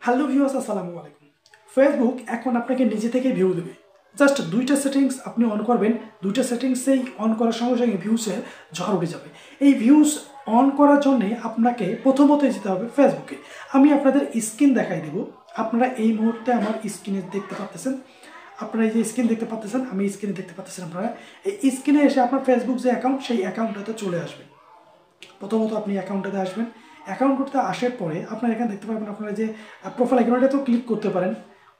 Hello viewers, আসসালামু আলাইকুম। Facebook এখন আপনাকে নিজে থেকে ভিউ দেবে। জাস্ট দুইটা সেটিংস আপনি অন করবেন, দুইটা সেটিংসেই অন করার সঙ্গে সঙ্গে ভিউসের ঝড় উঠে যাবে। এই ভিউস অন করার জন্যে আপনাকে প্রথমত যেতে হবে ফেসবুকে। আমি আপনাদের স্ক্রিন দেখাই দেব। আপনারা এই মুহূর্তে আমার স্ক্রিনে দেখতে পাচ্ছেন, আপনারা এই যে স্ক্রিন দেখতে পাচ্ছেন, আমি স্ক্রিনে দেখতে পাচ্ছেন। আপনারা এই স্ক্রিনে এসে আপনার ফেসবুক যে অ্যাকাউন্ট, সেই অ্যাকাউন্টটাতে চলে আসবেন। প্রথমত আপনি অ্যাকাউন্টটাতে আসবেন। অ্যাকাউন্ট করতে আসার পরে আপনার এখানে দেখতে পাবেন, আপনারা যে প্রোফাইল আইকনটাতেও ক্লিক করতে পারেন,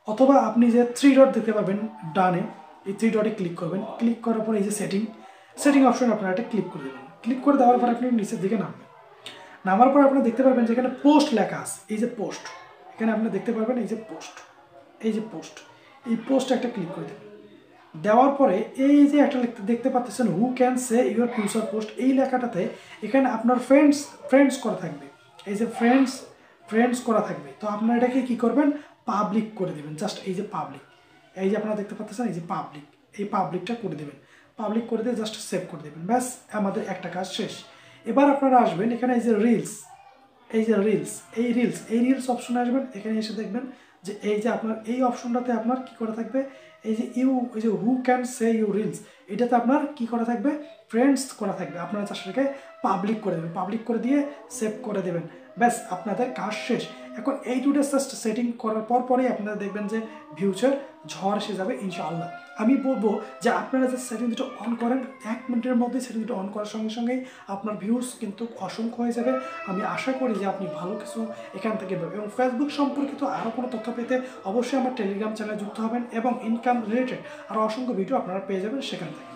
অথবা আপনি যে থ্রি ডট দেখতে পাবেন ডানে, এই থ্রি ডটে ক্লিক করবেন। ক্লিক করার পরে এই যে সেটিং অপশন আপনারা এটা ক্লিক করে দেবেন। ক্লিক করে দেওয়ার পর আপনি নিচের দিকে নামবেন। নামার পর আপনি দেখতে পারবেন যে এখানে পোস্ট লেখা আছে, এই যে পোস্ট, এখানে আপনি দেখতে পারবেন এই যে পোস্ট, এই পোস্টে একটা ক্লিক করে দেবেন। দেওয়ার পরে এই যে একটা দেখতে পাচ্ছেন হু can say your future post, এই লেখাটাতে এখানে আপনার ফ্রেন্ডস করা থাকবে। এই যে ফ্রেন্ডস করা থাকবে, তো আপনারা এটাকে কী করবেন, পাবলিক করে দেবেন। জাস্ট এই যে পাবলিক, এই যে আপনারা দেখতে পাচ্ছেন এই যে পাবলিক, এই পাবলিকটা করে দেবেন। পাবলিক করে দিয়ে জাস্ট সেভ করে দেবেন। ব্যাস, আমাদের একটা কাজ শেষ। এবার আপনারা আসবেন এখানে এই যে রিলস অপশনে আসবেন। এখানে এসে দেখবেন যে এই যে আপনার এই অপশনটাতে আপনার কি করা থাকবে, এই যে who can see you reels, এটাতে আপনার কি করা থাকবে, ফ্রেন্ডস করা থাকবে। আপনারা চাষটাকে পাবলিক করে দেবেন, পাবলিক করে দিয়ে সেভ করে দেবেন। ব্যাস, আপনাদের কাজ শেষ। এখন এই দুটো জাস্ট সেটিং করার পরেই আপনারা দেখবেন যে ভিউচের ঝড় এসে যাবে ইনশাআল্লাহ। আমি বলবো যে আপনারা যে সেটিং দুটো অন করেন, 1 মিনিটের মধ্যে সেটিং দুটো অন করার সঙ্গে সঙ্গেই আপনার ভিউজ কিন্তু অসংখ্য হয়ে যাবে। আমি আশা করি যে আপনি ভালো কিছু এখান থেকে পাবেন। এবং ফেসবুক সম্পর্কিত আরও কোনো তথ্য পেতে অবশ্যই আমার টেলিগ্রাম চ্যানেলে যুক্ত হবেন, এবং ইনকাম রিলেটেড আরও অসংখ্য ভিডিও আপনারা পেয়ে যাবেন সেখান থেকে।